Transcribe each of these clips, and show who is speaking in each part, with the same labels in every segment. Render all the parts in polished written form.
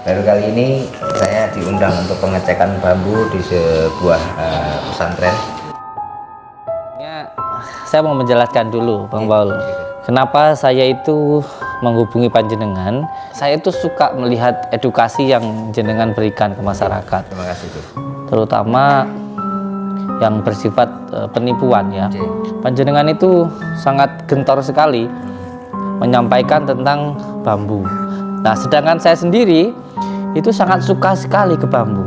Speaker 1: Baru kali ini saya diundang untuk pengecekan bambu di sebuah pesantren.
Speaker 2: Saya mau menjelaskan dulu, Bang Paul. Kenapa saya itu menghubungi panjenengan? Saya itu suka melihat edukasi yang jenengan berikan ke masyarakat.
Speaker 1: Terima kasih, Gus.
Speaker 2: Terutama yang bersifat penipuan ya. Panjenengan itu sangat gentor sekali menyampaikan tentang bambu. Nah, sedangkan saya sendiri itu sangat suka sekali ke bambu.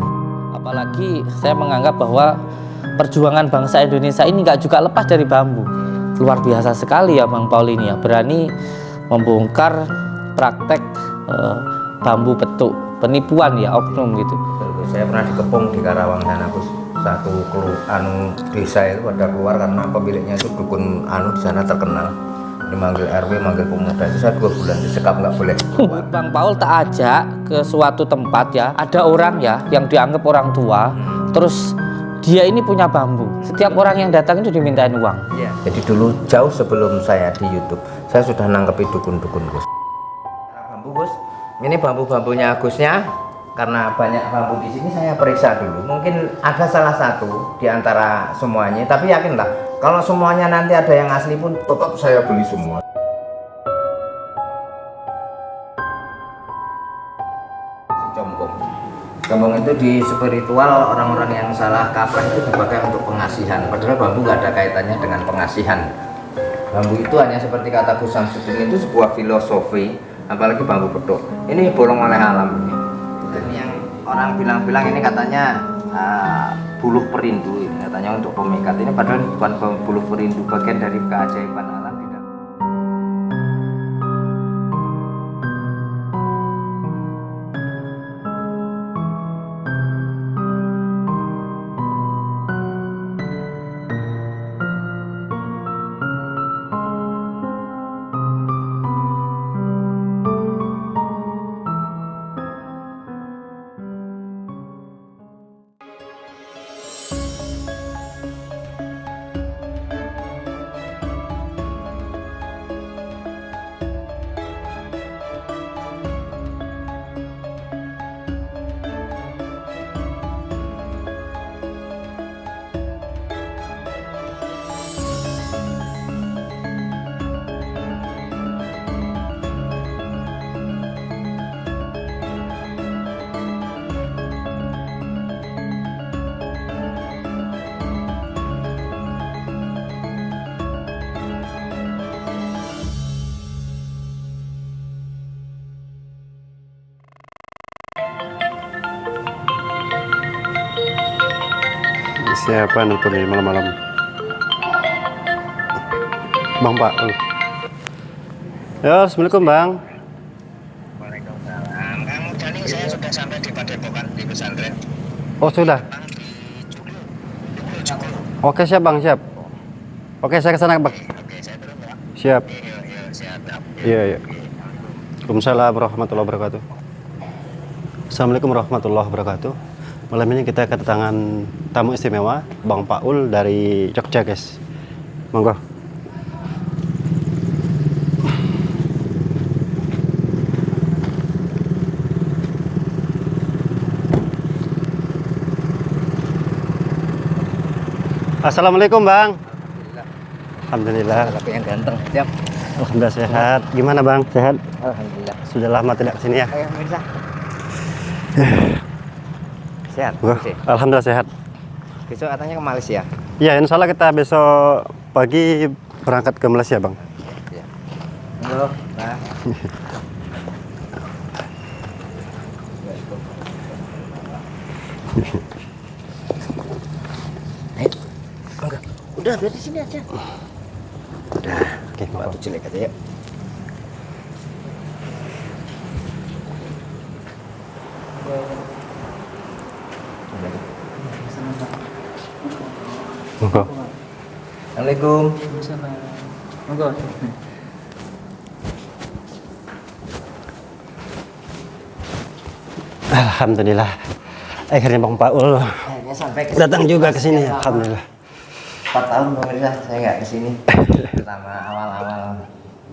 Speaker 2: Apalagi saya menganggap bahwa perjuangan bangsa Indonesia ini nggak juga lepas dari bambu. Luar biasa sekali ya Bang Paul ini ya, berani membongkar praktek bambu petuk, penipuan ya, oknum gitu.
Speaker 1: Saya pernah dikepung di Karawang sana, Gus. Satu desa itu pada keluar karena pemiliknya itu dukun di sana terkenal. Dimanggil RW, manggil pemuda, itu saya 2 bulan disekap, nggak boleh keluar.
Speaker 2: Bang Paul tak ajak ke suatu tempat ya, ada orang ya yang dianggap orang tua, terus dia ini punya bambu. Setiap orang yang datang itu dimintain uang.
Speaker 1: Ya. Jadi dulu jauh sebelum saya di YouTube, saya sudah nangkepi dukun-dukun, Gus. Bambu, Gus. Ini bambu-bambunya Gusnya. Karena banyak bambu di sini, saya periksa dulu. Mungkin ada salah satu di antara semuanya, tapi yakinlah kalau semuanya nanti ada yang asli pun tetap saya beli semua. Kembang itu di spiritual, orang-orang yang salah kaprah itu dipakai untuk pengasihan. Padahal bambu nggak ada kaitannya dengan pengasihan. Bambu itu hanya seperti kata Gus Samsudin, itu sebuah filosofi. Apalagi bambu petuk. Ini bolong oleh alam ini. Ini yang orang bilang-bilang ini katanya buluh perindu, ini katanya untuk pemikat. Ini padahal bukan buluh perindu, bagian dari keajaiban alam.
Speaker 3: Siapa nelfon ini malam-malam? Bang Pak. Ya, assalamualaikum Bang.
Speaker 1: Waalaikumsalam. Kamu Jani, saya sudah sampai di Padepokan di pesantren.
Speaker 3: Oh sudah. Oke siap Bang, siap. Oke saya kesana Bang.
Speaker 1: Oke, saya turun ya.
Speaker 3: Siap.
Speaker 1: Iya, siap.
Speaker 3: Iya iya. Waalaikumsalam warahmatullahi wabarakatuh. Assalamualaikum warahmatullahi wabarakatuh. Malam ini kita kedatangan tamu istimewa, Bang Paul dari Jogja, guys. Monggo. Assalamualaikum, Bang. Alhamdulillah.
Speaker 1: Tapi yang ganteng, siap.
Speaker 3: Alhamdulillah sehat. Gimana, Bang? Sehat?
Speaker 1: Alhamdulillah.
Speaker 3: Sudah lama tidak kesini ya?
Speaker 1: Ayo, Mirza. Sehat.
Speaker 3: Wah, alhamdulillah sehat.
Speaker 1: Besok katanya ke Malaysia.
Speaker 3: Ya, insya Allah kita besok pagi berangkat ke Malaysia, Bang.
Speaker 1: Ya. Halo, Nah. Enggak. Udah, biar di sini aja. Udah.
Speaker 3: Oke,
Speaker 1: Batu jelek aja ya.
Speaker 3: Monggo.
Speaker 1: Assalamualaikum.
Speaker 2: Monggo.
Speaker 3: Alhamdulillah. Akhirnya Bang Paul
Speaker 1: Akhirnya sampai ke
Speaker 3: datang juga ke sini. Alhamdulillah.
Speaker 1: 4 tahun pemirsa saya nggak kesini. Pertama awal-awal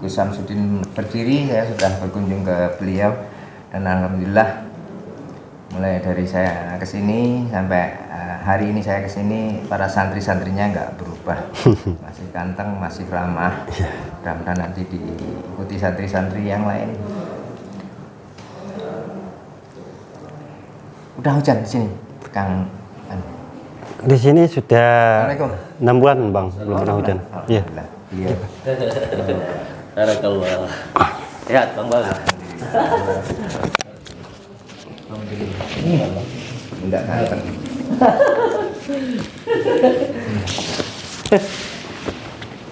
Speaker 1: Gus Samsudin berdiri, saya sudah berkunjung ke beliau Dan alhamdulillah mulai dari saya kesini sampai hari ini saya kesini, para santri-santrinya nggak berubah, masih ganteng, masih ramah. Mudah-mudahan nanti diikuti santri-santri yang lain. Udah hujan di sini, Kang.
Speaker 3: Di sini sudah
Speaker 1: Assalamualaikum.
Speaker 3: 6 bulan bang, belum pernah hujan. Iya.
Speaker 1: Alhamdulillah. Iya.
Speaker 2: Barakallah. Sehat Bang Baul.
Speaker 1: Enggak ganteng.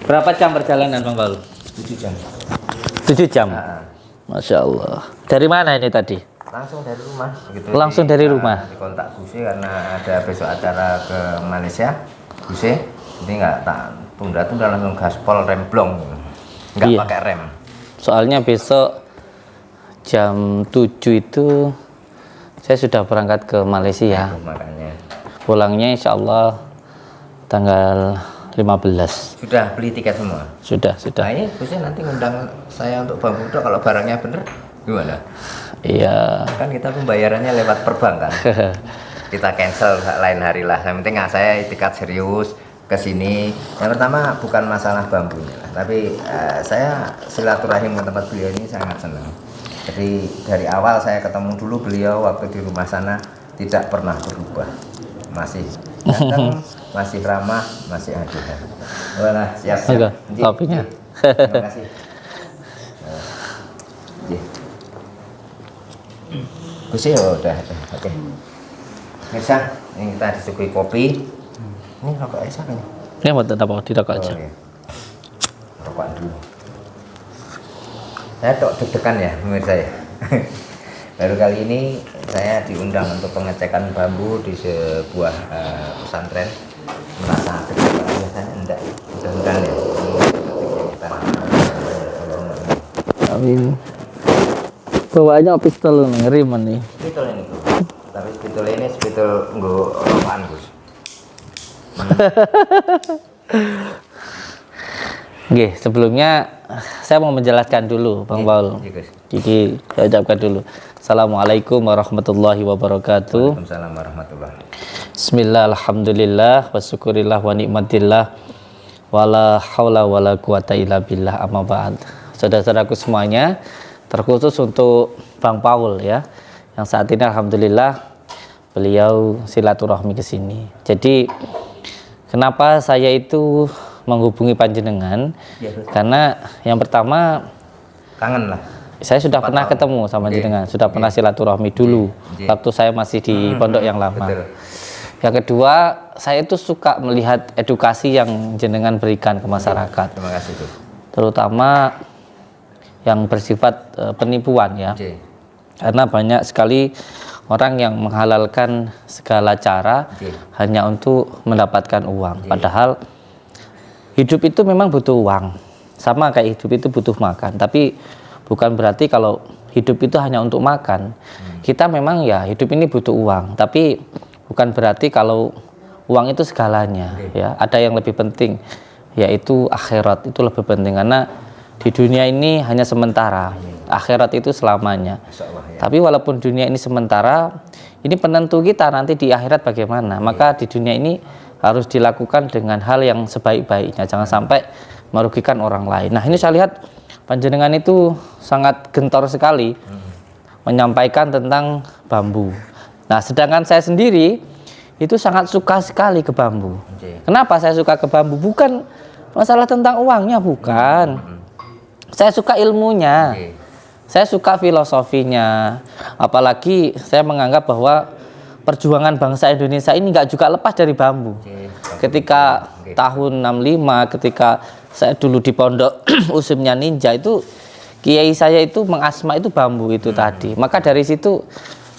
Speaker 2: Berapa jam perjalanan Bang Baul?
Speaker 1: 7 jam.
Speaker 2: 7 jam.
Speaker 1: Nah,
Speaker 2: Masya Allah. Dari mana ini tadi?
Speaker 1: langsung dari rumah gitu.
Speaker 2: Langsung dari rumah?
Speaker 1: Di kontak Guse karena ada besok acara ke Malaysia Guse, jadi nggak tak tunda-tunda, langsung gaspol remblong, nggak
Speaker 2: Iya.
Speaker 1: pakai rem.
Speaker 2: Soalnya besok jam 7 itu saya sudah berangkat ke Malaysia.
Speaker 1: Tuh, makanya
Speaker 2: Pulangnya insya Allah tanggal 15.
Speaker 1: sudah beli tiket semua.
Speaker 2: Sudah.
Speaker 1: Nah ini Guse nanti ngundang saya untuk bambu dok, kalau barangnya bener gimana?
Speaker 2: Iya.
Speaker 1: Kan kita pembayarannya lewat perbankan. Kita cancel lain hari lah. Yang penting saya itikat serius ke sini. Yang pertama bukan masalah bambunya lah, tapi saya silaturahim ke tempat beliau ini sangat senang. Jadi dari awal saya ketemu dulu beliau waktu di rumah sana, tidak pernah berubah. Masih ganteng, masih ramah, masih adil. Walah, siap-siap.
Speaker 2: Enggak, kopinya.
Speaker 1: Terima kasih. Gus ya udah, oke. Mirsa, ini kita disuguhi kopi. Ini rokok Aisyah kan?
Speaker 2: Ini mau tetap tidak aja.
Speaker 1: iya. Rokok dulu. Saya kok deg-degan ya, pemirsa ya. Baru kali ini saya diundang untuk pengecekan bambu di sebuah pesantren. Merasa deg-degan, biasanya enggak. Mudah-mudahan ya.
Speaker 2: Amin. Bawaannya pistol ngeri man nih.
Speaker 1: Spidol ini Gus. Tapi spidol ini spidol nggo rokokan Gus.
Speaker 2: Oke, sebelumnya saya mau menjelaskan dulu Bang Baul.
Speaker 1: Iya Gus.
Speaker 2: Jadi saya ucapkan dulu. Assalamualaikum warahmatullahi wabarakatuh.
Speaker 1: Waalaikumsalam warahmatullahi.
Speaker 2: Bismillah, alhamdulillah, wa syukurillah, wa nikmatillah, wala haula wala quwata illa billah, amma ba'd. Saudara-saudaraku semuanya, terkhusus untuk Bang Paul ya, yang saat ini alhamdulillah beliau silaturahmi ke sini. Jadi kenapa saya itu menghubungi panjenengan?
Speaker 1: Ya,
Speaker 2: Karena yang pertama
Speaker 1: kangen lah.
Speaker 2: saya sudah
Speaker 1: 4
Speaker 2: pernah
Speaker 1: tahun.
Speaker 2: ketemu sama
Speaker 1: Oke.
Speaker 2: jenengan, sudah
Speaker 1: Oke.
Speaker 2: pernah silaturahmi dulu
Speaker 1: Oke.
Speaker 2: waktu saya masih di pondok yang lama.
Speaker 1: Betul.
Speaker 2: Yang kedua, saya itu suka melihat edukasi yang jenengan berikan ke masyarakat,
Speaker 1: Terima kasih Gus.
Speaker 2: terutama yang bersifat penipuan ya.
Speaker 1: Oke.
Speaker 2: Karena banyak sekali orang yang menghalalkan segala cara
Speaker 1: Oke.
Speaker 2: hanya untuk mendapatkan uang. Padahal hidup itu memang butuh uang. Sama kayak hidup itu butuh makan. Tapi bukan berarti kalau hidup itu hanya untuk makan. Kita memang ya hidup ini butuh uang. Tapi bukan berarti kalau uang itu segalanya. Ya, ada yang lebih penting, yaitu akhirat itu lebih penting. Karena di dunia ini hanya sementara, akhirat itu selamanya.
Speaker 1: Insya Allah ya.
Speaker 2: Tapi walaupun dunia ini sementara, ini penentu kita nanti di akhirat bagaimana. Maka di dunia ini harus dilakukan dengan hal yang sebaik-baiknya, jangan sampai merugikan orang lain. Nah ini saya lihat panjenengan itu sangat gentor sekali menyampaikan tentang bambu. Nah sedangkan saya sendiri itu sangat suka sekali ke bambu.
Speaker 1: Oke.
Speaker 2: Kenapa saya suka ke bambu? Bukan masalah tentang uangnya, bukan. Saya suka ilmunya.
Speaker 1: Oke.
Speaker 2: Saya suka filosofinya, apalagi saya menganggap bahwa perjuangan bangsa Indonesia ini nggak juga lepas dari bambu.
Speaker 1: Oke.
Speaker 2: Ketika
Speaker 1: Oke.
Speaker 2: tahun 65, ketika saya dulu di pondok usimnya ninja itu, kiai saya itu mengasma itu bambu itu tadi. Maka dari situ,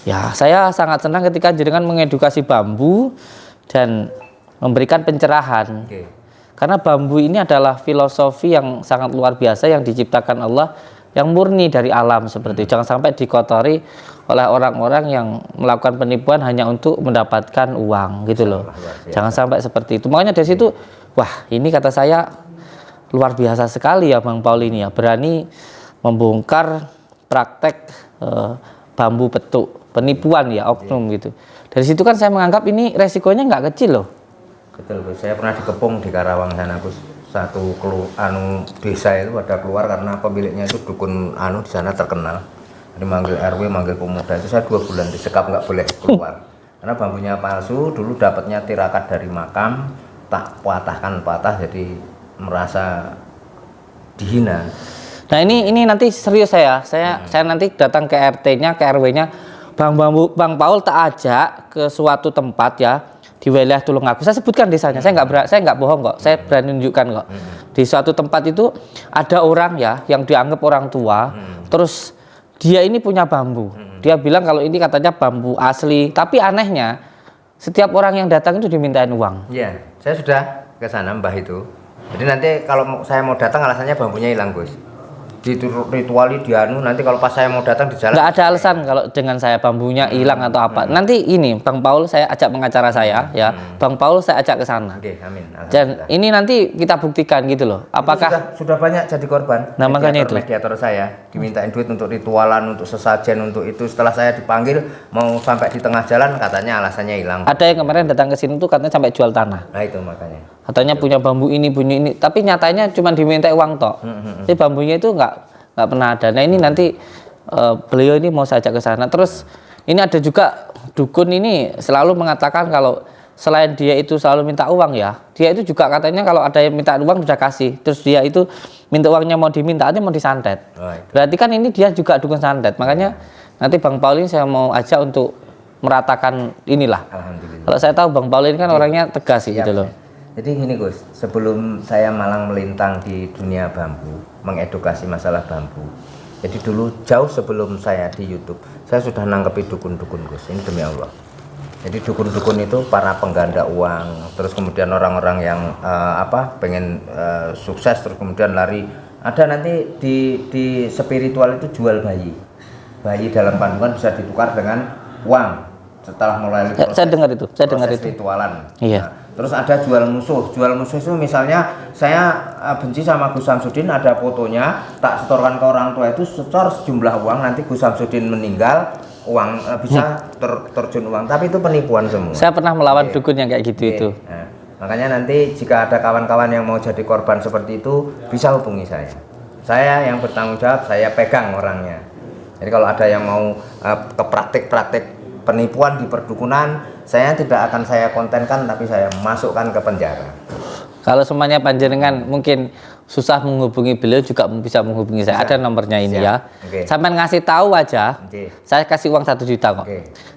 Speaker 2: ya saya sangat senang ketika jenengan mengedukasi bambu dan memberikan pencerahan.
Speaker 1: Oke.
Speaker 2: Karena bambu ini adalah filosofi yang sangat luar biasa yang diciptakan Allah, yang murni dari alam seperti itu. Jangan sampai dikotori oleh orang-orang yang melakukan penipuan hanya untuk mendapatkan uang gitu loh. Jangan sampai seperti itu. Makanya dari situ, wah ini kata saya luar biasa sekali ya Bang Paul ini ya, berani membongkar praktek bambu petuk, penipuan ya, oknum gitu. Dari situ kan saya menganggap ini resikonya nggak kecil loh.
Speaker 1: Betul Gus, saya pernah dikepung di Karawang sana Gus. Satu desa itu ada keluar karena pemiliknya itu dukun di sana terkenal. Jadi manggil RW, manggil pemuda, itu saya 2 bulan disekap nggak boleh keluar. Karena bambunya palsu, dulu dapatnya tirakat dari makam, tak patah jadi merasa dihina.
Speaker 2: Nah ini nanti serius saya nanti datang ke RT-nya, ke RW-nya, Bang Paul tak ajak ke suatu tempat ya di wilayah Tulungagung. Saya sebutkan desanya, saya nggak bohong kok, saya berani tunjukkan kok. Di suatu tempat itu ada orang ya yang dianggap orang tua, terus dia ini punya bambu. Dia bilang kalau ini katanya bambu asli, tapi anehnya setiap orang yang datang itu dimintain uang.
Speaker 1: Iya, saya sudah ke sana Mbah itu. Jadi nanti kalau saya mau datang alasannya bambunya hilang Gus. Rituali nanti kalau pas saya mau datang di jalan
Speaker 2: nggak ada alasan kalau dengan saya bambunya hilang atau apa. Nanti ini Bang Paul saya ajak pengacara saya ya. Bang Paul saya ajak ke sana.
Speaker 1: Oke, amin.
Speaker 2: Dan ini nanti kita buktikan gitu loh. Apakah
Speaker 1: sudah banyak jadi korban.
Speaker 2: Nah, makanya itu
Speaker 1: Mediator saya dimintain duit untuk ritualan, untuk sesajen, untuk itu. Setelah saya dipanggil mau sampai di tengah jalan katanya alasannya hilang.
Speaker 2: ada yang kemarin datang ke sini tuh katanya sampai jual tanah.
Speaker 1: Nah, itu makanya.
Speaker 2: Katanya punya bambu ini, tapi nyatanya cuma diminta uang tok. Jadi bambunya itu nggak pernah ada. Nah ini nanti beliau ini mau saya ajak ke sana. Terus ini ada juga dukun ini selalu mengatakan kalau selain dia itu selalu minta uang ya, dia itu juga katanya kalau ada yang minta uang sudah kasih. Terus dia itu minta uangnya mau dimintaannya mau disantet. Berarti kan ini dia juga dukun santet. Makanya nanti Bang Paul ini saya mau ajak untuk meratakan inilah.
Speaker 1: Alhamdulillah.
Speaker 2: Kalau saya tahu Bang Paul ini kan orangnya tegas gitu loh.
Speaker 1: Jadi gini Gus, sebelum saya malang melintang di dunia bambu, mengedukasi masalah bambu. Jadi dulu jauh sebelum saya di YouTube, saya sudah nangkepi dukun-dukun Gus. Ini demi Allah. Jadi dukun-dukun itu para pengganda uang, terus kemudian orang-orang yang pengen sukses, terus kemudian lari. Ada nanti di spiritual itu jual bayi. Bayi dalam kandungan bisa ditukar dengan uang setelah mulai proses,
Speaker 2: saya dengar itu,
Speaker 1: ritualan.
Speaker 2: Iya.
Speaker 1: Nah, terus ada jual musuh itu misalnya saya benci sama Gus Samsudin, ada fotonya, tak setorkan ke orang tua itu setor sejumlah uang, nanti Gus Samsudin meninggal, uang bisa terjun uang, tapi itu penipuan semua.
Speaker 2: Saya pernah melawan dukun yang kayak gitu itu.
Speaker 1: Nah, makanya nanti jika ada kawan-kawan yang mau jadi korban seperti itu bisa hubungi saya. Saya yang bertanggung jawab, saya pegang orangnya. Jadi kalau ada yang mau ke praktik-praktik penipuan di perdukunan, saya tidak akan saya kontenkan, tapi saya masukkan ke penjara.
Speaker 2: Kalau semuanya panjenengan mungkin susah menghubungi beliau juga bisa menghubungi saya. Ada nomornya ini ya. Sampai ngasih tahu aja, saya kasih uang 1 juta kok.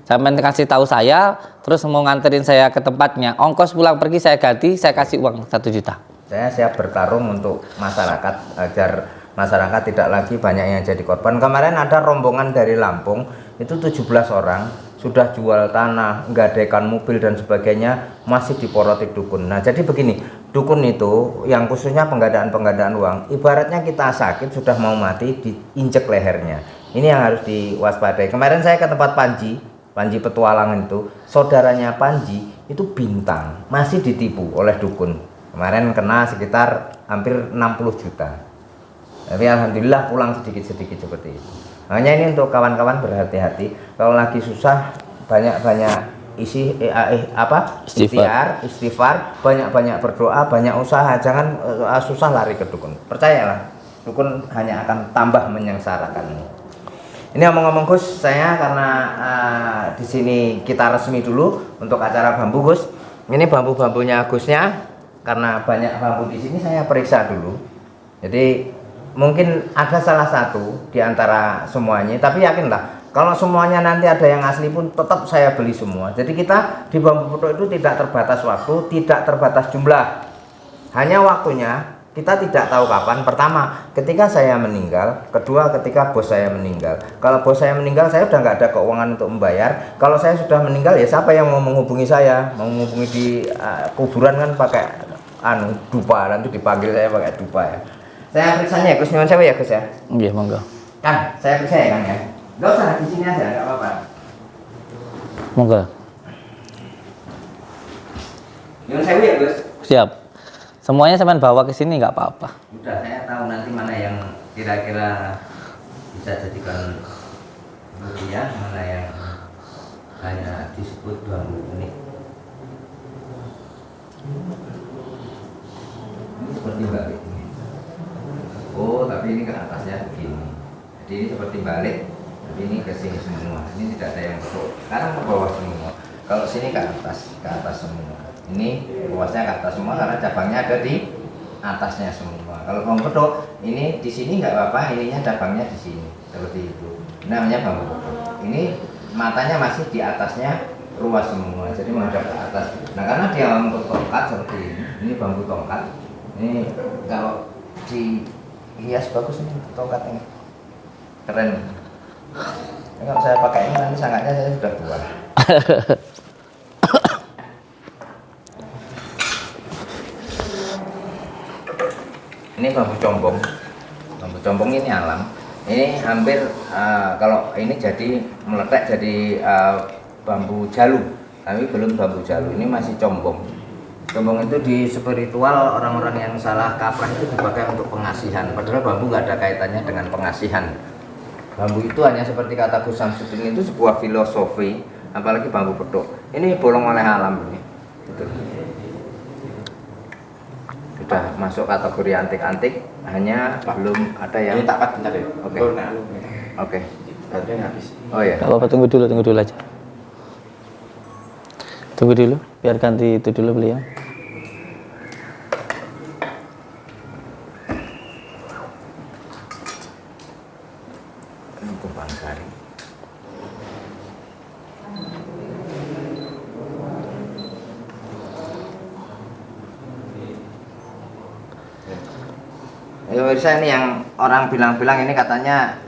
Speaker 2: Sampai kasih tahu saya, terus mau nganterin saya ke tempatnya, ongkos pulang pergi saya ganti, saya kasih uang 1 juta.
Speaker 1: Saya siap bertarung untuk masyarakat agar masyarakat tidak lagi banyak yang jadi korban. Kemarin ada rombongan dari Lampung, itu 17 orang. Sudah jual tanah, nggadekan mobil dan sebagainya, masih diporoti dukun. Nah jadi begini, dukun itu yang khususnya penggadaan uang, ibaratnya kita sakit sudah mau mati diinjek lehernya. Ini yang harus diwaspadai. Kemarin saya ke tempat Panji Petualangan itu, saudaranya Panji itu bintang, masih ditipu oleh dukun. Kemarin kena sekitar hampir 60 juta. Tapi alhamdulillah pulang sedikit-sedikit seperti itu. Makanya ini untuk kawan-kawan berhati-hati. Kalau lagi susah banyak-banyak istighfar, banyak-banyak berdoa, banyak usaha. Jangan susah lari ke dukun. Percayalah, dukun hanya akan tambah menyengsarakanmu. Ini ngomong-ngomong Gus, saya karena di sini kita resmi dulu untuk acara bambu Gus. Ini bambu-bambunya Gusnya, karena banyak bambu di sini saya periksa dulu. Jadi mungkin ada salah satu di antara semuanya, tapi yakinlah kalau semuanya nanti ada yang asli pun tetap saya beli semua. Jadi kita di Bambu Petuk itu tidak terbatas waktu, tidak terbatas jumlah. Hanya waktunya kita tidak tahu kapan. Pertama, ketika saya meninggal. Kedua, ketika bos saya meninggal. Kalau bos saya meninggal, saya udah nggak ada keuangan untuk membayar. Kalau saya sudah meninggal, ya siapa yang mau menghubungi saya? Mau menghubungi di kuburan kan pakai dupa, nanti dipanggil saya pakai dupa ya. Saya periksanya ya Gus, nyuwun sewu ya Gus ya.
Speaker 2: Iya, monggo.
Speaker 1: Kan, saya periksa ya Kang ya. Enggak usah di sini aja, enggak apa-apa.
Speaker 2: Monggo.
Speaker 1: Nyuwun sewu ya Gus.
Speaker 2: Siap. Semuanya sampean bawa ke sini nggak apa-apa.
Speaker 1: Udah, saya tahu nanti mana yang kira-kira bisa jadikan rupiah. tapi ini ke atasnya begini. Jadi ini seperti balik, tapi ini ke sini semua. Ini tidak ada yang pedok. Sekarang ke bawah semua. Kalau sini ke atas semua. Ini luasnya ke atas semua karena cabangnya ada di atasnya semua. Kalau bambu pedok, ini di sini nggak apa-apa, ininya cabangnya di sini. Seperti itu. Ini namanya bambu pedok. Ini matanya masih di atasnya ruas semua, jadi menghadap ke atas. Nah karena dia bambu tongkat seperti ini bambu tongkat. Ini kalau dihias bagus nih tongkatnya, keren. Ini kalau saya pakai ini nanti sangkatnya saya sudah buat. Ini bambu combong. Bambu combong ini alam. Ini hampir kalau ini jadi meletak jadi bambu jalu, tapi belum bambu jalu. Ini masih combong. Combong itu di spiritual orang-orang yang salah kaprah itu dipakai untuk pengasihan. Padahal bambu nggak ada kaitannya dengan pengasihan. Bambu itu hanya seperti kata Gus Samsudin itu sebuah filosofi, apalagi bambu pedok. Ini bolong oleh alam ini. Gitu. Sudah masuk kategori antik-antik, hanya belum ada yang
Speaker 4: Ini tak bentar ya.
Speaker 1: Oke. Oke.
Speaker 4: Baterainya habis.
Speaker 1: Oh ya.
Speaker 2: Gak apa-apa, tunggu dulu aja. Tunggu dulu, biar ganti itu dulu beliau.
Speaker 1: Untuk Bangsari. Ya, pemirsa, ini yang orang bilang-bilang ini katanya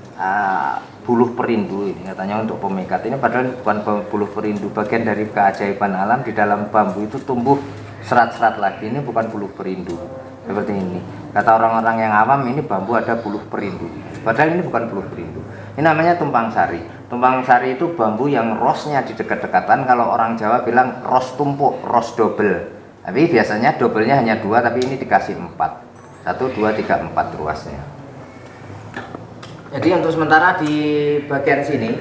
Speaker 1: buluh perindu, ini katanya untuk pemikat. Ini padahal bukan buluh perindu, bagian dari keajaiban alam. Di dalam bambu itu tumbuh serat-serat lagi. Ini bukan buluh perindu seperti ini. Kata orang-orang yang awam, ini bambu ada buluh perindu, padahal ini bukan buluh perindu. Ini namanya tumpang sari. Tumpang sari itu bambu yang rosnya di dekat-dekatan. Kalau orang Jawa bilang ros tumpuk, ros double. Tapi biasanya doublenya hanya 2, tapi ini dikasih 4. 1, 2, 3, 4 ruasnya. Jadi untuk sementara di bagian sini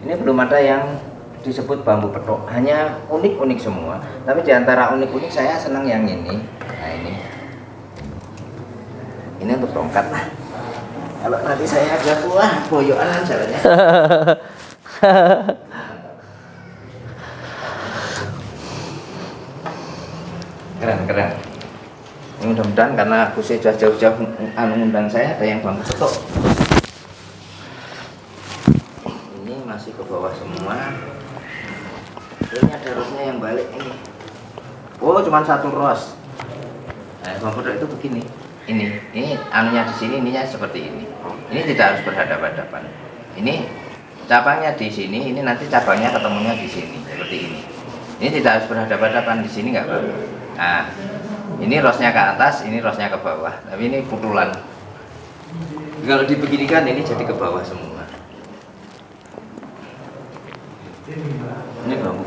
Speaker 1: ini belum ada yang disebut bambu pedok, hanya unik-unik semua. Tapi diantara unik-unik saya senang yang ini. Nah ini untuk tongkat. Kalau nanti saya ada buah boyokan jalannya. Keren. Mudah-mudahan karena aku sudah jauh-jauh undang saya ada yang bambu pedok. Ini masih ke bawah semua. Ini ada rosnya yang balik ini. Oh, cuma 1 ros. Nah, bambu pedok itu begini. Ini anunya di sini, ininya seperti ini. Ini tidak harus berhadapan-hadapan. Ini cabangnya di sini, ini nanti cabangnya ketemunya di sini seperti ini. Ini tidak harus berhadapan-hadapan, di sini nggak apa-apa. Nah, ini rosnya ke atas, ini rosnya ke bawah. Tapi ini putulan. Kalau dibeginikan ini jadi ke bawah semua. Ini bambu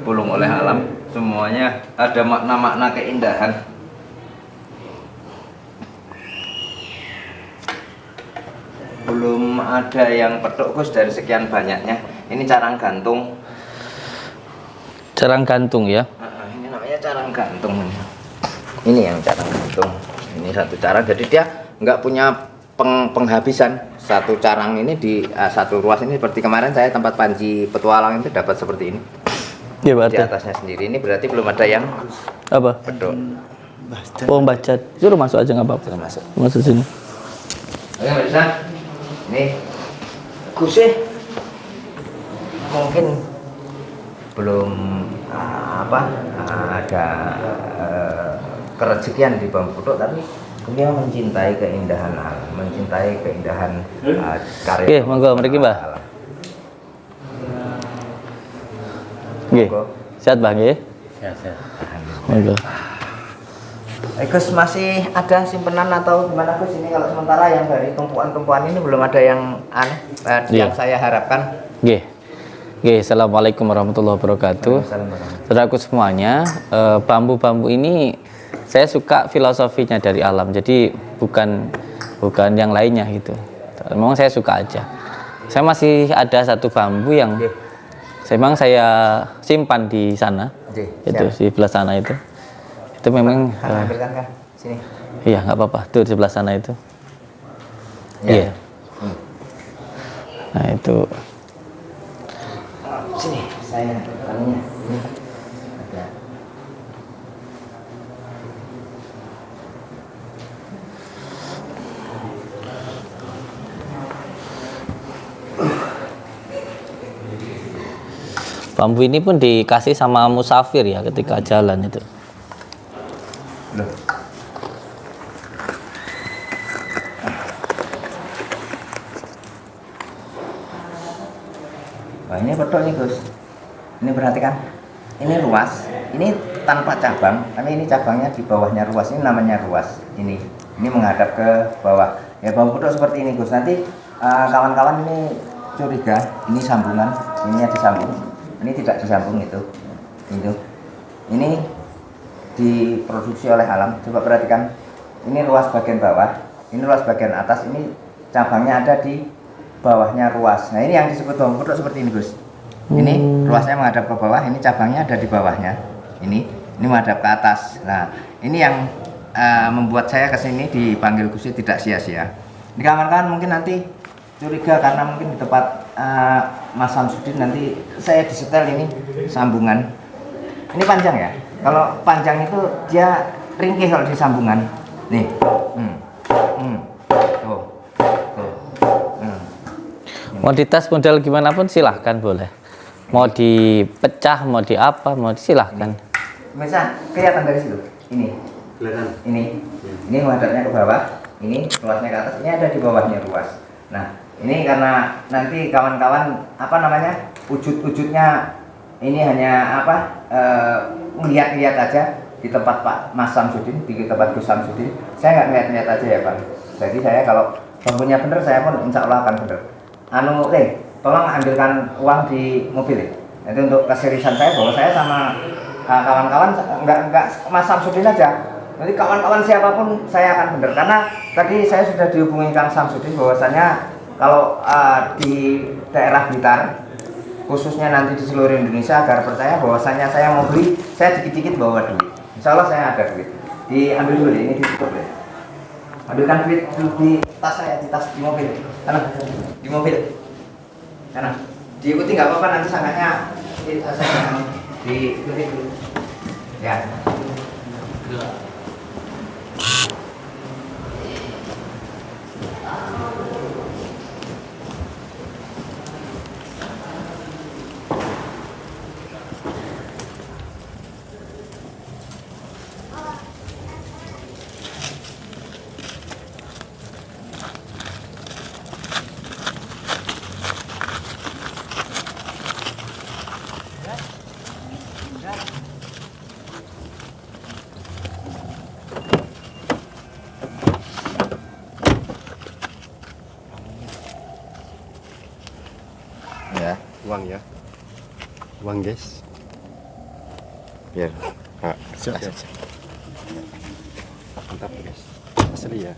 Speaker 1: bolong oleh alam. Semuanya ada makna-makna keindahan. Belum ada yang pedok Gus dari sekian banyaknya. Ini carang gantung.
Speaker 2: Carang gantung ya.
Speaker 1: Ini namanya carang gantung. Ini yang carang gantung. Ini satu carang, jadi dia nggak punya penghabisan. Satu carang ini di satu ruas ini seperti kemarin saya tempat Panji Petualang itu dapat seperti ini.
Speaker 2: Ya
Speaker 1: Di
Speaker 2: berarti.
Speaker 1: atasnya sendiri ini berarti belum ada yang
Speaker 2: Apa?
Speaker 1: pedok.
Speaker 2: Oh, baca. Suruh masuk aja nggak apa-apa.
Speaker 1: Sudah masuk.
Speaker 2: Masuk sini.
Speaker 1: Oke, bisa. Ini Gusih mungkin belum ada kerezekian di bambu pedok, tapi beliau mencintai keindahan alam, mencintai keindahan karya.
Speaker 2: Oke, monggo mriki, Mbah.
Speaker 1: alam.
Speaker 2: Nggih.
Speaker 1: Monggo.
Speaker 2: Sehat, Bang, nggih?
Speaker 4: Sehat.
Speaker 2: Monggo.
Speaker 1: Gus, masih ada simpenan atau gimana Gus? Ini kalau sementara yang dari tumpuan-tumpuan ini belum ada yang aneh yang saya harapkan.
Speaker 2: Nggih. Nggih, assalamualaikum warahmatullahi wabarakatuh. Saudaraku semuanya, bambu-bambu ini saya suka filosofinya dari alam. Jadi bukan yang lainnya gitu. Memang saya suka aja. Saya masih ada satu bambu yang memang saya simpan di sana. Itu di sebelah sana itu. Itu memang
Speaker 1: ambilkan kan sini.
Speaker 2: iya, nggak apa-apa. Tuh di sebelah sana itu. Iya. Nah itu
Speaker 1: Sini, saya tanya. Ini ada.
Speaker 2: bambu ini pun dikasih sama musafir ya ketika jalan itu.
Speaker 1: Loh. Wah, ini betul nih Gus. Ini perhatikan. Ini ruas. Ini tanpa cabang, tapi ini cabangnya di bawahnya ruas. Ini namanya ruas. Ini menghadap ke bawah. Ya bambu betul seperti ini Gus. Nanti kawan-kawan ini curiga. Ini sambungan. Ininya disambung. Ini tidak disambung itu. Ini diproduksi oleh alam. Coba perhatikan. Ini ruas bagian bawah. Ini ruas bagian atas. Ini cabangnya ada di bawahnya ruas. Nah ini yang disebut bambu putok seperti ini Gus. Ini ruasnya menghadap ke bawah, ini cabangnya ada di bawahnya. Ini menghadap ke atas. Nah ini yang membuat saya kesini dipanggil Gus tidak sia-sia. Ini kawan-kawan mungkin nanti curiga karena mungkin di tempat Mas Samsudin nanti saya disetel ini sambungan. Ini panjang ya. Kalau panjang itu dia ringkih kalau di sambungan. Nih.
Speaker 2: Mau dites model gimana pun silahkan boleh. Mau dipecah, mau di apa, mau silahkan.
Speaker 1: Misal kelihatan dari situ. Ini.
Speaker 3: Kelihatan.
Speaker 1: Ini menghadapnya ke bawah. Ini ruasnya ke atas. Ini ada di bawahnya ruas. Nah, ini karena nanti kawan-kawan wujud-wujudnya ini hanya melihat-lihat aja di tempat Pak Mas Samsudin, di tempat Gus Samsudin. Saya nggak ngeliat-ngeliat aja ya Pak. Jadi saya kalau bambunya bener, saya pun insya Allah akan bener. Tolong ambilkan uang di mobil. Itu untuk keseriusan saya bahwa saya sama kawan-kawan nggak Mas Samsudin aja. Nanti kawan-kawan siapapun saya akan bener. Karena tadi saya sudah dihubungi Kang Samsudin bahwasanya kalau di daerah Blitar, khususnya nanti di seluruh Indonesia agar percaya bahwasanya saya mau beli, saya dikit-dikit bawa duit. Insya Allah saya ada duit. Diambil dulu ini ditutup ya. Ambilkan duit di tas saya, di tas di mobil. Karena di mobil. Karena diikuti nggak apa-apa nanti sangatnya di tas saya diikuti dulu. Ya. Ya,
Speaker 3: Uang guys.
Speaker 1: biar
Speaker 3: Siap. Mantap guys. Asli ya.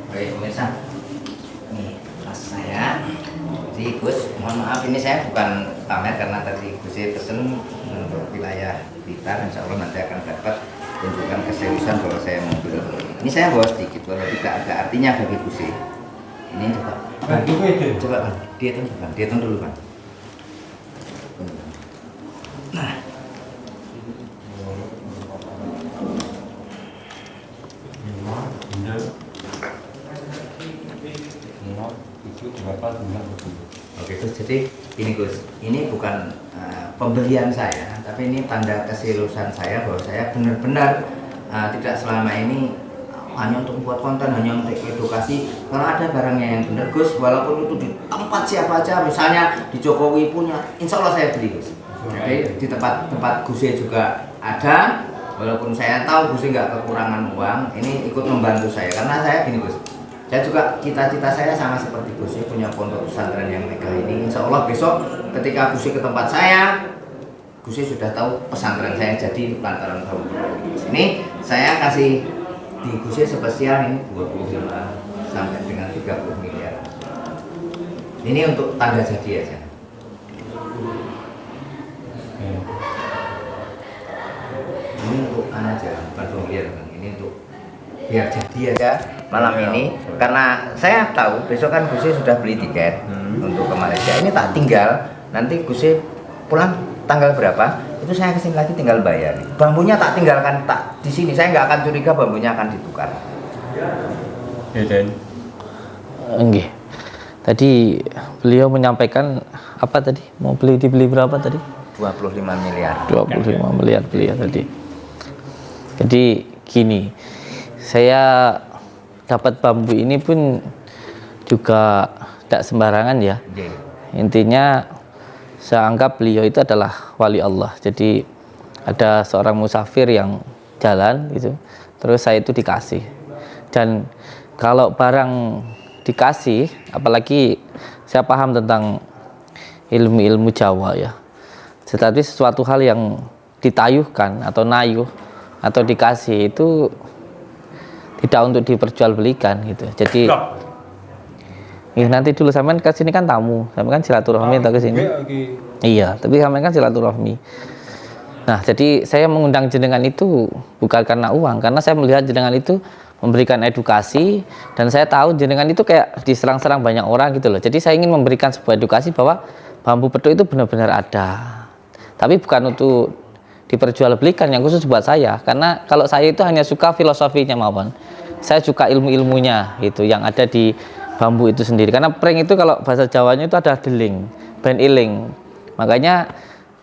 Speaker 1: Baik pemirsa, nih tas saya. Jadi Gus, mohon maaf ini saya bukan pamer karena tadi Gus pesen untuk wilayah Blitar. Insya Allah nanti akan dapat tunjukkan keseriusan bahwa saya mau beli. Ini saya bawa sedikit, walau tidak ada artinya bagi Gus. Ini coba Bang, dihitung dulu Bang. Nah, oke Gus, jadi ini Gus, ini bukan pembelian saya, tapi ini tanda keseriusan saya bahwa saya benar-benar tidak selama ini hanya untuk membuat konten, hanya untuk edukasi. Kalau ada barangnya yang benar Gus, walaupun itu di tempat siapa aja, misalnya di Jokowi punya, insya Allah saya beli Gus. Jadi di tempat Gus juga ada, walaupun saya tahu Gus nggak kekurangan uang, ini ikut membantu saya karena saya gini Gus. Saya juga cita-cita saya sama seperti Gus punya pondok pesantren yang megah ini. Insya Allah besok ketika Gus ke tempat saya, Gus sudah tahu pesantren saya jadi lantaran bambu. Ini saya kasih di Gus spesial ini 25 sampai dengan 30 miliar. Ini untuk tanda jadi aja. Ini untuk aja, bukan pembelian. Ini untuk biar jadi aja malam ini, karena saya tahu besok kan Gus sudah beli tiket untuk ke Malaysia. Ini tak tinggal nanti Gus pulang tanggal berapa itu saya kesini lagi tinggal bayar. Bambunya tak tinggalkan tak di sini, saya nggak akan curiga bambunya akan ditukar.
Speaker 2: Enggak. Tadi beliau menyampaikan apa tadi? Mau dibeli berapa tadi?
Speaker 1: 25 miliar.
Speaker 2: 25 miliar beliau tadi. Jadi gini, saya dapat bambu ini pun juga tidak sembarangan ya. Intinya saya anggap beliau itu adalah wali Allah. Jadi ada seorang musafir yang jalan gitu, terus saya itu dikasih. Dan kalau barang dikasih, apalagi saya paham tentang ilmu-ilmu Jawa ya. Tetapi sesuatu hal yang ditayuhkan atau nayuh atau dikasih itu tidak untuk diperjualbelikan gitu. Jadi nanti dulu sampean ke sini kan tamu, sampean kan silaturahmi atau ke sini. Iya, tapi sampean kan silaturahmi. Nah, jadi saya mengundang jenengan itu bukan karena uang, karena saya melihat jenengan itu memberikan edukasi dan saya tahu jenengan itu kayak diserang-serang banyak orang gitu loh. Jadi saya ingin memberikan sebuah edukasi bahwa bambu petuk itu benar-benar ada. Tapi bukan untuk diperjualbelikan, yang khusus buat saya, karena kalau saya itu hanya suka filosofinya mawon, saya suka ilmu-ilmunya itu yang ada di bambu itu sendiri. Karena pring itu kalau bahasa Jawanya itu ada deling, ben iling, makanya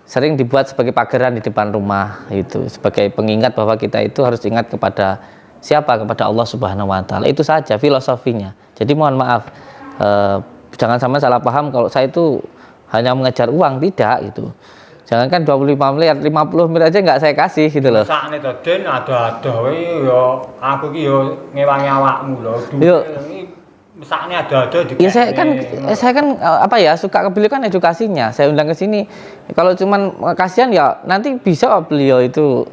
Speaker 2: sering dibuat sebagai pageran di depan rumah itu sebagai pengingat bahwa kita itu harus ingat kepada siapa, kepada Allah Subhanahu Wa Taala. Itu saja filosofinya. Jadi mohon maaf, jangan sampai salah paham kalau saya itu hanya mengejar uang, tidak gitu. Jangankan 25 miliar, 50 miliar aja nggak saya kasih gitu loh.
Speaker 4: Sakne to Den ada wae yo aku ki yo ngewangi awakmu lho.
Speaker 2: Yo.
Speaker 4: Sakne ada di.
Speaker 2: Ya saya kan apa ya suka ke beliau kan edukasinya. Saya undang ke sini. Kalau cuman kasihan ya nanti bisa beliau itu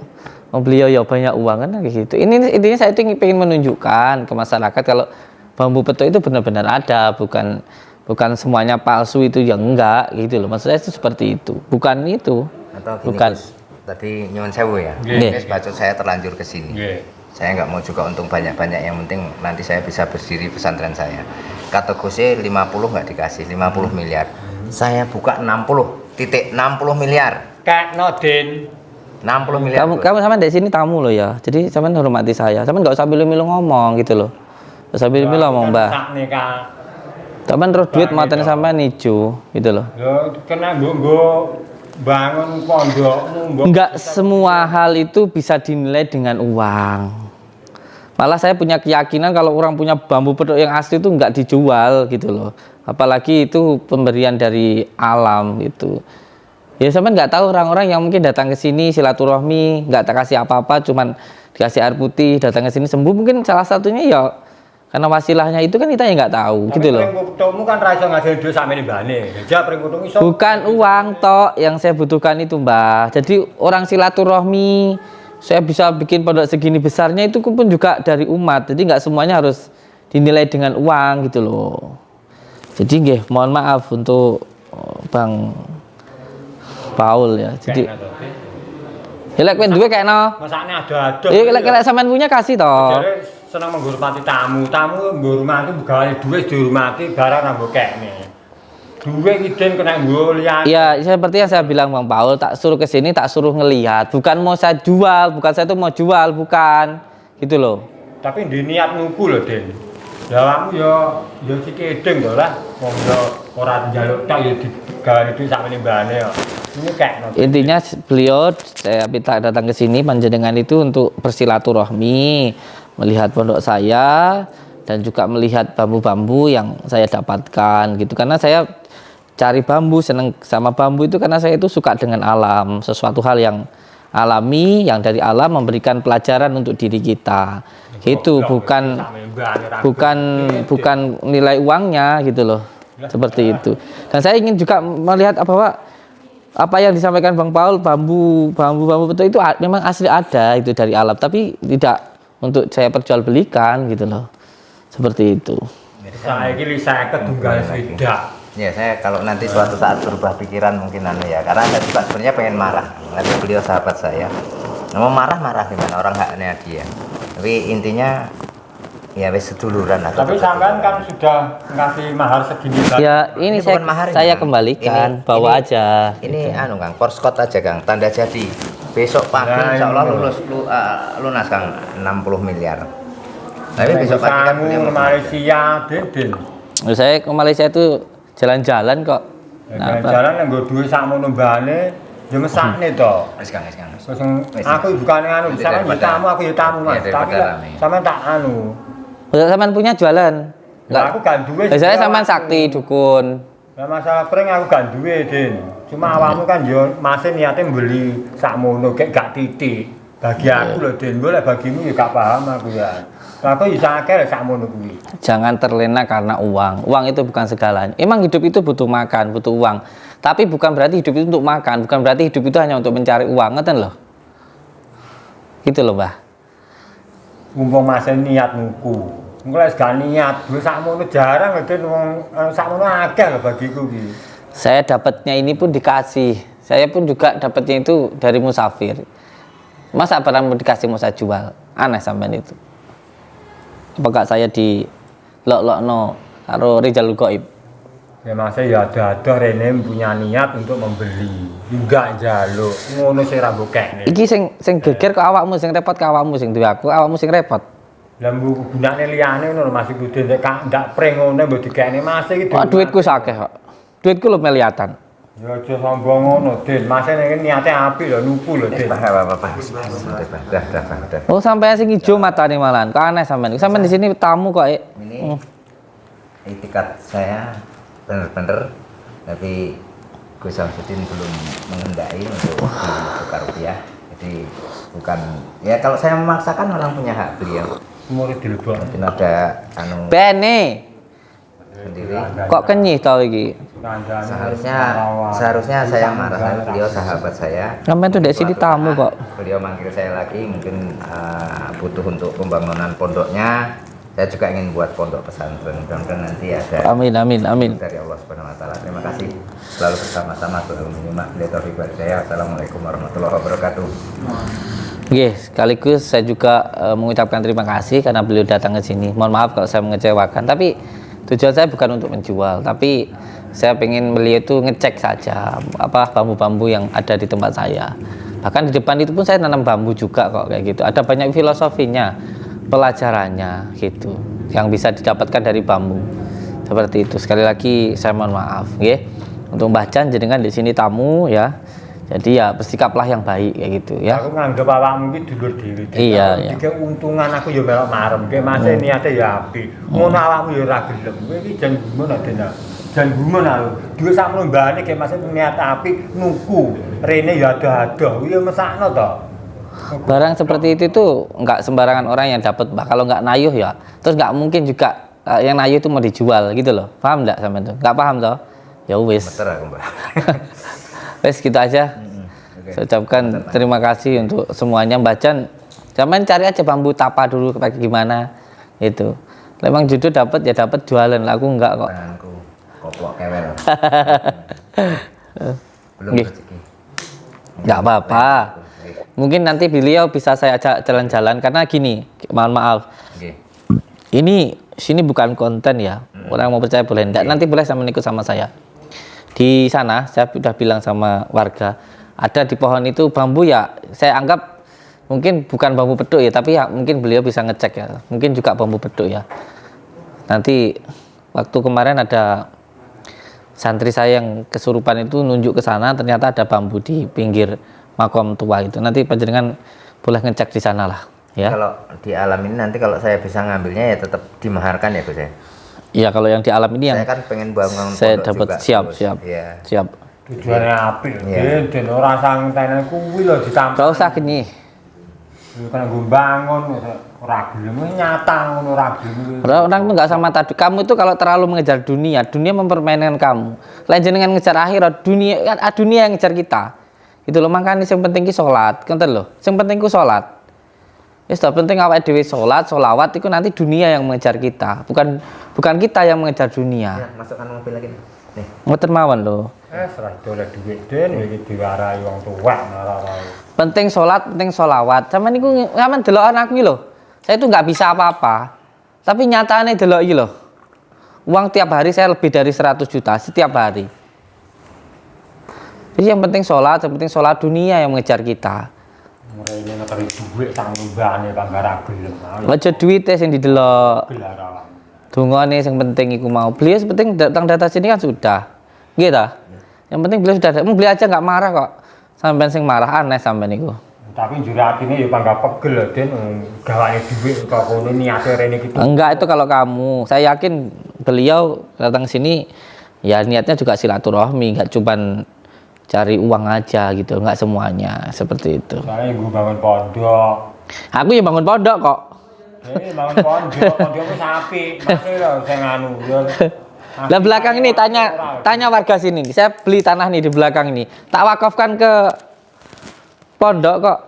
Speaker 2: beliau ya banyak uang kan kayak gitu. Ini intinya saya itu ingin menunjukkan ke masyarakat kalau bambu petuk itu benar-benar ada, bukan semuanya palsu itu ya enggak gitu loh. Maksud saya itu seperti itu, bukan itu.
Speaker 1: Atau gini,
Speaker 2: bukan.
Speaker 1: Gus, tadi nyuwun sewu ya.
Speaker 2: Nggih.
Speaker 1: Bacot saya terlanjur ke sini. Saya nggak mau juga untung banyak-banyak, yang penting nanti saya bisa berdiri pesantren saya. Kata Gus 50 nggak dikasih, 50 miliar. Saya buka 60 miliar.
Speaker 4: Kek no Den.
Speaker 1: 60 miliar.
Speaker 2: Kamu sama dari sini tamu loh ya. Jadi sampean hormati saya. Sampean nggak usah milu-milu ngomong gitu loh. Nggak usah milu-milu ngomong, Mbak.
Speaker 4: Sakne ka.
Speaker 2: Sampean terus duit maten sampean ijo gitu loh.
Speaker 4: Lho kena nggo bangun pondokmu.
Speaker 2: Enggak semua hal itu bisa dinilai dengan uang. Malah saya punya keyakinan kalau orang punya bambu petuk yang asli itu enggak dijual gitu loh. Apalagi itu pemberian dari alam gitu. Ya sampean nggak tahu orang-orang yang mungkin datang ke sini silaturahmi, nggak tak kasih apa-apa, cuman dikasih air putih, datang ke sini sembuh, mungkin salah satunya ya karena wasilahnya itu kan kita yang nggak tahu.
Speaker 4: Tapi
Speaker 2: gitu loh.
Speaker 4: Pring putungmu kan ra iso ngasil duit sampe nimbane. Ja pring putung iso.
Speaker 2: Bukan uang tok yang saya butuhkan itu, Mbah. Jadi orang silaturahmi, saya bisa bikin pondok segini besarnya itu pun juga dari umat. Jadi nggak semuanya harus dinilai dengan uang gitu loh. Jadi nggih, mohon maaf untuk Bang Paul ya. Jadi ya lek kowe duwe kayakno.
Speaker 4: Masakne ada-ada.
Speaker 2: Ya lek sampean punya kasih toh.
Speaker 4: Jare seneng menghormati tamu. Tamu menghormati gawe duit dihormati barang ra mbok kekne. Duit iki Den kena nggo liyan.
Speaker 2: Iya, seperti yang saya bilang Bang Paul, tak suruh ke sini, tak suruh ngelihat. Bukan mau saya jual, bukan saya tuh mau jual, bukan. Gitu loh.
Speaker 4: Tapi di niat nuku lho Den. Lah kamu ya sikideng to lah. Wong yo ora njaluk tok ya digawe duit sak menimbane yo. Ini kayak
Speaker 2: Intinya beliau saya minta datang ke sini panjenengan itu untuk bersilaturahmi, melihat pondok saya dan juga melihat bambu-bambu yang saya dapatkan gitu. Karena saya cari bambu, seneng sama bambu itu karena saya itu suka dengan alam, sesuatu hal yang alami yang dari alam memberikan pelajaran untuk diri kita. Itu bukan nilai uangnya gitu loh. Seperti itu. Dan saya ingin juga melihat apa yang disampaikan Bang Paul, bambu betul itu memang asli ada itu dari alam, tapi tidak untuk saya perjualbelikan gitu loh. Seperti itu.
Speaker 4: Saya ketunggal tidak.
Speaker 1: Ya, saya kalau nanti suatu saat berubah pikiran mungkin ya, karena saya juga sebenarnya pengen marah. Nanti beliau sahabat saya, mau marah gimana, orang haknya dia. Tapi intinya ya wis seduluran lah.
Speaker 4: Tapi sampean kan sudah ngasih mahar segini kan?
Speaker 2: Ya ini saya,
Speaker 1: bukan mahar,
Speaker 2: saya
Speaker 1: Kang.
Speaker 2: kembalikan, bawa aja.
Speaker 1: Ini
Speaker 2: gitu.
Speaker 1: Kang, Korskot aja Kang, tanda jadi. Besok pagi
Speaker 4: Nah,
Speaker 1: insya Allah
Speaker 4: ini.
Speaker 1: lunas Kang 60 miliar. Tapi besok pagi kan beliau
Speaker 4: ke
Speaker 1: mau
Speaker 4: Malaysia, Den.
Speaker 2: Saya ke Malaysia itu jalan-jalan kok. Nah,
Speaker 4: Jalan yang gue duit sama numbane, ya mesakne to.
Speaker 1: Wis Kang.
Speaker 4: Terus aku bukan anu,
Speaker 1: Nanti
Speaker 4: sama
Speaker 1: daripada-
Speaker 4: tamu aku ya tamu Mas,
Speaker 1: Iya,
Speaker 4: tapi
Speaker 1: daripada rame.
Speaker 4: sama tak anu.
Speaker 2: Sampean punya jualan?
Speaker 4: Lah aku gak duwe.
Speaker 2: Saya sampean sakti dukun.
Speaker 4: Lah masalah pring aku gak duwe, Din. Cuma awakmu kan yo masih niate beli sakmono kek gak titik. Bagi aku lho, Din, boleh bagimu ya gak paham aku ya. Lah aku bisa akeh lek sakmono kuwi.
Speaker 2: Jangan terlena karena uang. Uang itu bukan segalanya. Emang hidup itu butuh makan, butuh uang. Tapi bukan berarti hidup itu untuk makan, bukan berarti hidup itu hanya untuk mencari uang, ngeten loh. Gitu loh, Mbah.
Speaker 4: Mumpung masih niat nuku. Engko lek gak niat, duwe sakmono jarang lho, Din, wong sakmono akeh lho bagiku iki.
Speaker 2: Saya dapatnya ini pun dikasih. Saya pun juga dapatnya itu dari musafir. Masa pernah mau dikasih mau saya jual? Aneh sampean itu. Apakah saya di lok-lokno karo Rizal Goib?
Speaker 4: Ya masih ya ada rene punya niat untuk membeli. Enggak njaluk. Ngono sing ra mbokekne.
Speaker 2: Iki sing geger ke awakmu, sing repot ke awakmu, sing duwe aku, awakmu sing repot.
Speaker 4: Lah mbok gunane liyane ngono lho Mas iku Din, nek ndak pring ngono mbok dikene Mas iki.
Speaker 2: Kok duitku sakeh kok. Duitku lho miliatan.
Speaker 4: Ya aja sombong ngono, Din. Mas nek niate apik lho nuku lho, Din.
Speaker 1: apa-apa. Dah.
Speaker 2: Oh, sampean sing ijo matane malan. Kok aneh sampean. Sampean di sini tamu kok.
Speaker 1: Ini itikat saya bener-bener, tapi Gus Samsudin belum mengendai untuk tukar rupiah. Jadi bukan ya, kalau saya memaksakan orang punya hak beliau.
Speaker 4: Murid dilebok.
Speaker 1: Mungkin ada anu
Speaker 2: Bene.
Speaker 1: sendiri.
Speaker 2: Kok kenyih tau iki?
Speaker 1: Seharusnya saya marah, tapi beliau sahabat saya.
Speaker 2: Sampean tuh dari sini tamu kok.
Speaker 1: Beliau manggil saya lagi, mungkin butuh untuk pembangunan pondoknya. Saya juga ingin buat pondok pesantren, mudah-mudahan nanti ada
Speaker 2: Amin.
Speaker 1: dari Allah Subhanahu Wa Taala. Terima kasih, selalu bersama-sama. Selalu menyimak. Assalamualaikum warahmatullahi wabarakatuh.
Speaker 2: Oke, sekaligus saya juga mengucapkan terima kasih karena beliau datang ke sini. Mohon maaf kalau saya mengecewakan, tapi tujuan saya bukan untuk menjual, tapi saya pengen beliau itu ngecek saja apa bambu-bambu yang ada di tempat saya. Bahkan di depan itu pun saya nanam bambu juga kok, kayak gitu. Ada banyak filosofinya, pelajarannya gitu, yang bisa didapatkan dari bambu. Seperti itu. Sekali lagi saya mohon maaf, ya. Untuk Mbah Jan jenengan di sini tamu ya. Jadi ya bersikaplah yang baik kayak gitu ya.
Speaker 4: Aku nganggep awakmu iki dulur dhewe.
Speaker 2: Iya.
Speaker 4: Iki keuntungan aku ya melok marem. Ki Mas niate ya apik. Ngono awakmu ya ora gelem. Kowe iki jan gumun Den. Jan gumun aku. Duwe sak mlombane ki Mas niat apik nuku. Rene ya ada-ada. Kuwi ya mesakno to.
Speaker 2: Barang seperti itu tuh nggak sembarangan orang yang dapat, Mbak. Kalau nggak nayuh ya, terus nggak mungkin juga yang nayuh itu mau dijual gitu loh. Paham nggak sampean tuh? Nggak paham toh? Ya wis.
Speaker 1: Betul aku, Mbak.
Speaker 2: Wes gitu aja. Saya ucapkan terima kasih untuk semuanya. Mbak Jan, sampean cari aja bambu tapa dulu kayak gimana itu. Memang judul dapat ya dapat, jualan. Aku enggak kok.
Speaker 1: Tanganku koplok kewel. Belum
Speaker 2: Nggih.
Speaker 1: rezeki.
Speaker 2: Nggak apa-apa. Mungkin nanti beliau bisa saya ajak jalan-jalan karena gini, mohon maaf.
Speaker 1: Oke.
Speaker 2: Ini sini bukan konten ya. Orang mau percaya boleh enggak. Nanti boleh sama ikut sama saya. Di sana saya sudah bilang sama warga, ada di pohon itu bambu ya. Saya anggap mungkin bukan bambu peduk ya, tapi ya mungkin beliau bisa ngecek ya. Mungkin juga bambu peduk ya. Nanti waktu kemarin ada santri saya yang kesurupan itu nunjuk ke sana, ternyata ada bambu di pinggir makom tua itu. Nanti panjenengan boleh ngecek di sana lah. Ya.
Speaker 1: Kalau di alam ini nanti kalau saya bisa ngambilnya ya tetap dimaharkan ya Gus ya.
Speaker 2: Iya, kalau yang di alam ini yang
Speaker 1: Saya kan pengen bangun
Speaker 2: saya
Speaker 1: pondok
Speaker 2: dapat
Speaker 1: juga,
Speaker 2: siap,
Speaker 1: Gus.
Speaker 2: siap.
Speaker 1: Iya.
Speaker 2: Siap.
Speaker 4: Tujuannya api
Speaker 1: Iya.
Speaker 4: den ora sangtene kuwi lho ditampa.
Speaker 2: Gak usah gini.
Speaker 4: Kan gue bangun ora gelem nyata ngono ora gelem.
Speaker 2: Orang itu nggak sama tadi. Kamu itu kalau terlalu mengejar dunia, dunia mempermainkan kamu. Lain jenengan ngejar akhirat, dunia yang ngejar kita. Itu loh, makanya yang penting ki sholat, kan loh. Yang penting ku sholat. Ya sudah penting awake dhewe sholat, sholawat itu nanti dunia yang mengejar kita, bukan kita yang mengejar dunia.
Speaker 1: Ya, masukkan mobil lagi. Nih.
Speaker 2: Ngoten mawon loh.
Speaker 4: Serah dolek duit den iki diwarai wong tuwa ora.
Speaker 2: Penting sholat, penting sholawat. Sama niku ngamen delok anakku lho. Saya itu nggak bisa apa-apa. Tapi nyatanya delok iki lho. Uang tiap hari saya lebih dari 100 juta setiap hari. Jadi yang penting sholat dunia yang mengejar kita.
Speaker 4: Mrene nek kari duit sang mbane panggara gelem.
Speaker 2: Aja duitnya sing didelok.
Speaker 4: Gelarawan.
Speaker 2: Dungane yang penting iku mau. Beliau penting datang data sini kan sudah. Gitu. Yang penting beliau sudah datang. Beliau aja nggak marah kok. Sampai sing marah aneh sampai niku.
Speaker 4: Tapi njur atine ya pangga pegel lho den gawane duit kok kono niate rene gitu.
Speaker 2: Enggak, itu kalau kamu. Saya yakin beliau datang sini ya niatnya juga silaturahmi, nggak cuman cari uang aja gitu, nggak semuanya seperti itu.
Speaker 4: Soalnya gue bangun pondok.
Speaker 2: Aku ya bangun pondok kok.
Speaker 4: Bangun pondok wis apik. Masih lho sing anu yo.
Speaker 2: Lah belakang ini tanya warga sini. Saya beli tanah nih di belakang ini. Tak wakafkan ke pondok kok.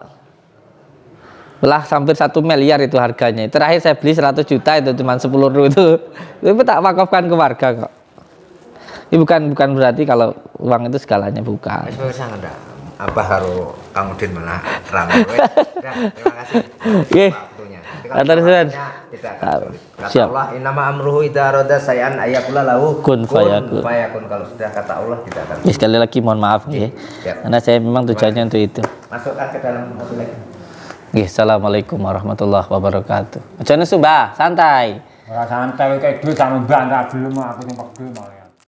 Speaker 2: Lah hampir 1 miliar itu harganya. Terakhir saya beli 100 juta itu cuma 10 itu. Itu tak wakafkan ke warga kok. Ini bukan berarti kalau uang itu segalanya, bukan.
Speaker 1: Wis sangat dah. Apa harus Kang Udin malah ramai. Terima kasih.
Speaker 2: Nggih.
Speaker 1: Waktunya.
Speaker 2: Atur suwun.
Speaker 1: Kita akan sulit. Kata
Speaker 2: Siap.
Speaker 1: Allah, innama amruhu idza arada say'an ayyakula lahu
Speaker 2: Kun fayakun.
Speaker 1: Kalau sudah kata Allah kita akan.
Speaker 2: Ya, sekali lagi mohon maaf nggih.
Speaker 1: Siap.
Speaker 2: Karena saya memang tujuannya untuk itu.
Speaker 1: Masukkan ke dalam mobil lagi.
Speaker 2: Nggih, assalamualaikum warahmatullahi wabarakatuh. Aja nesu, Mbah, santai.
Speaker 4: Ora santai kayak duit sama mbak ra gelem aku sing pegel malah.